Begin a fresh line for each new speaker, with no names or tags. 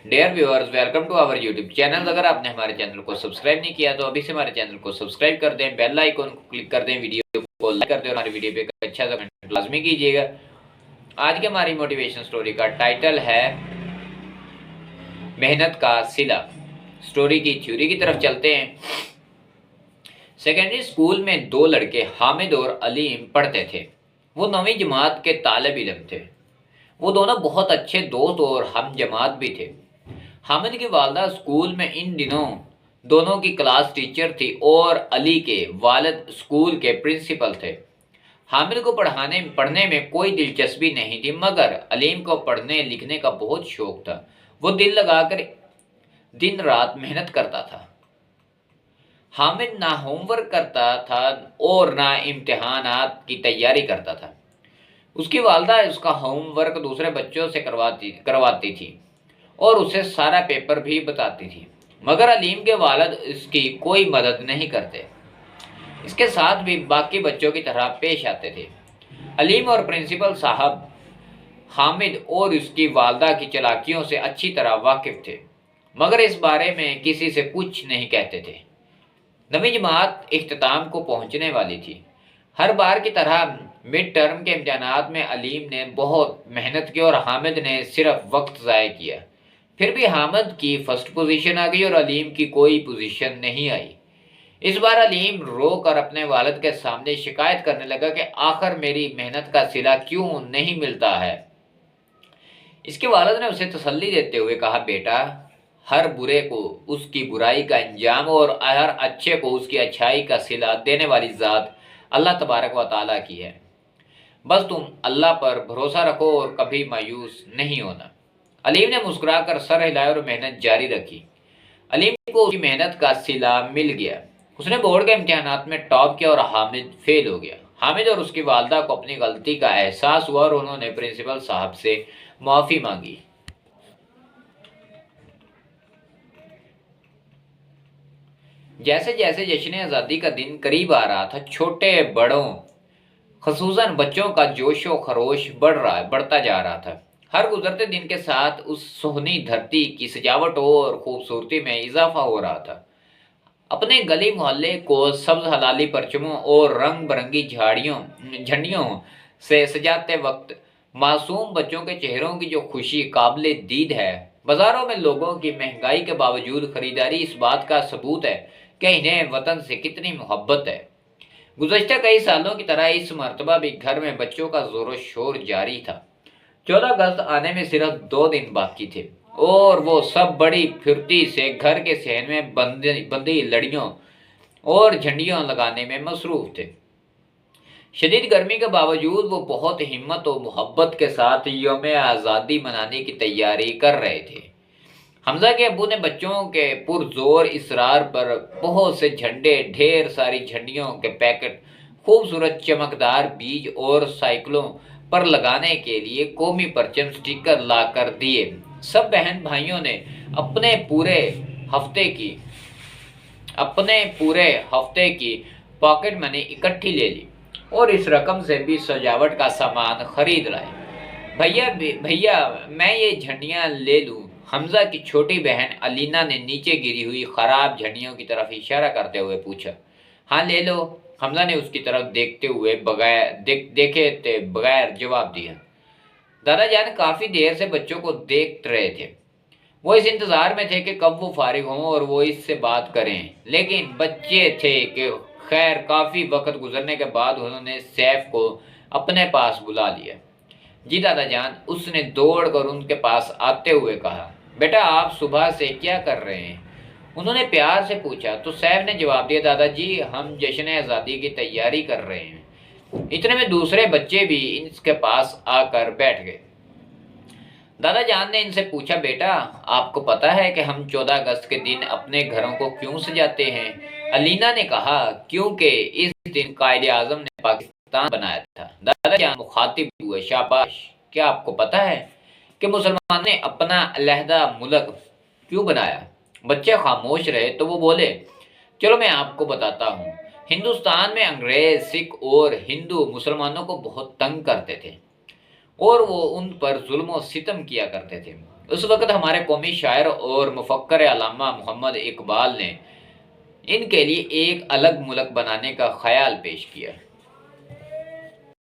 Dear viewers, welcome to our YouTube channel. अगर आपने हमारे चैनल को सब्सक्राइब नहीं किया तो अभी से हमारे चैनल को सब्सक्राइब कर दें, बेल आइकन को क्लिक कर दें, वीडियो को लाइक कर दें और हमारी वीडियो पे एक अच्छा सा कमेंट लाजमी कीजिएगा। आज की हमारी मोटिवेशन स्टोरी का टाइटल है मेहनत का सिला। स्टोरी की थ्योरी की तरफ चलते हैं। सेकेंडरी स्कूल में दो लड़के हामिद और अलीम पढ़ते थे। वो 9वीं जमात के तालिब इल्म थे। वो दोनों बहुत अच्छे दोस्त और हम जमात भी थे। हामिद की वालदा स्कूल में इन दिनों दोनों की क्लास टीचर थी और अली के वालिद स्कूल के प्रिंसिपल थे। हामिद को पढ़ने में कोई दिलचस्पी नहीं थी, मगर अलीम को पढ़ने लिखने का बहुत शौक था। वो दिल लगाकर दिन रात मेहनत करता था। हामिद ना होमवर्क करता था और ना इम्तिहानात की तैयारी करता था। उसकी वालदा उसका होमवर्क दूसरे बच्चों से करवाती थी और उसे सारा पेपर भी बताती थी, मगर अलीम के वालिद इसकी कोई मदद नहीं करते। इसके साथ भी बाकी बच्चों की तरह पेश आते थे। अलीम और प्रिंसिपल साहब हामिद और उसकी वालदा की चालाकियों से अच्छी तरह वाकिफ थे, मगर इस बारे में किसी से कुछ नहीं कहते थे। 9वीं जमात इख्तिताम को पहुंचने वाली थी। हर बार की तरह मिड टर्म के इम्तिहानात में अलीम ने बहुत मेहनत की और हामिद ने सिर्फ वक्त ज़ाया किया। फिर भी हामिद की फर्स्ट पोजीशन आ गई और अलीम की कोई पोजीशन नहीं आई। इस बार अलीम रो कर अपने वालिद के सामने शिकायत करने लगा कि आखिर मेरी मेहनत का सिला क्यों नहीं मिलता है। इसके वालिद ने उसे तसल्ली देते हुए कहा, बेटा, हर बुरे को उसकी बुराई का अंजाम और हर अच्छे को उसकी अच्छाई का सिला देने वाली ज़ात अल्लाह तबारक व तआला की है। बस तुम अल्लाह पर भरोसा रखो और कभी मायूस नहीं होना। अलीम ने मुस्कुराकर सर हिलाया और मेहनत जारी रखी। अलीम को उसकी मेहनत का सिला मिल गया। उसने बोर्ड के इम्तिहानात में टॉप किया और हामिद फेल हो गया। हामिद और उसकी वालदा को अपनी गलती का एहसास हुआ और उन्होंने प्रिंसिपल साहब से माफ़ी मांगी। जैसे जैसे जश्न आज़ादी का दिन करीब आ रहा था, छोटे बड़ों खसूसन बच्चों का जोशो खरोश बढ़ता जा रहा था। हर गुजरते दिन के साथ उस सोहनी धरती की सजावट और खूबसूरती में इजाफा हो रहा था। अपने गली मोहल्ले को सब्ज हलाली परचमों और रंग बिरंगी झंडियों से सजाते वक्त मासूम बच्चों के चेहरों की जो खुशी काबिले दीद है। बाजारों में लोगों की महंगाई के बावजूद खरीदारी इस बात का सबूत है कि इन्हें वतन से कितनी मोहब्बत है। गुज़श्ता कई सालों की तरह इस मर्तबा भी घर में बच्चों का जोर शोर जारी था। 14 अगस्त आने में सिर्फ 2 दिन बाकी थे और वो सब बड़ी फुर्ती से घर के सहन में बंदी लड़ियों और झंडियां लगाने में मसरूफ थे। शदीद गर्मी के बावजूद वो बहुत हिम्मत और मोहब्बत के साथ यौम आज़ादी मनाने की तैयारी कर रहे थे। हमजा के अब्बू ने बच्चों के पुरजोर इसरार पर बहुत से झंडे, ढेर सारी झंडियों के पैकेट, खूबसूरत चमकदार बीज और साइकिलों पर लगाने के लिए कौमी परचम स्टिकर ला कर दिए। सब बहन भाइयों ने अपने पूरे हफ्ते की पॉकेट मनी इकट्ठी ले ली और इस रकम से भी सजावट का सामान खरीद लाए। भैया मैं ये झंडियाँ ले लूँ? हमजा की छोटी बहन अलीना ने नीचे गिरी हुई खराब झंडियों की तरफ इशारा करते हुए पूछा। हाँ ले लो, हमजा ने उसकी तरफ देखते हुए बगैर जवाब दिया। दादा जान काफ़ी देर से बच्चों को देख रहे थे। वो इस इंतज़ार में थे कि कब वो फारिग हों और वो इससे बात करें, लेकिन बच्चे थे कि खैर काफ़ी वक्त गुजरने के बाद उन्होंने सैफ को अपने पास बुला लिया। जी दादा जान, उसने दौड़ कर उनके पास आते हुए कहा। बेटा आप सुबह से क्या कर रहे हैं? उन्होंने प्यार से पूछा तो सैफ ने जवाब दिया, दादाजी हम जश्न आज़ादी की तैयारी कर रहे हैं। इतने में दूसरे बच्चे भी इनके पास आकर बैठ गए। दादा जान ने इनसे पूछा, बेटा आपको पता है कि हम 14 अगस्त के दिन अपने घरों को क्यों सजाते हैं? अलीना ने कहा, क्योंकि इस दिन कायदे आजम ने पाकिस्तान बनाया था। दादा जान मुखातिब हुए, शाबाश, क्या आपको पता है कि मुसलमानों ने अपना अलहदा मुल्क क्यों बनाया? बच्चे खामोश रहे तो वो बोले, चलो मैं आपको बताता हूँ। हिंदुस्तान में अंग्रेज, सिख और हिंदू मुसलमानों को बहुत तंग करते थे और वो उन पर जुल्म और सितम किया करते थे। اس وقت ہمارے قومی شاعر اور مفکر علامہ محمد اقبال نے ان کے لیے ایک الگ ملک بنانے کا خیال پیش کیا۔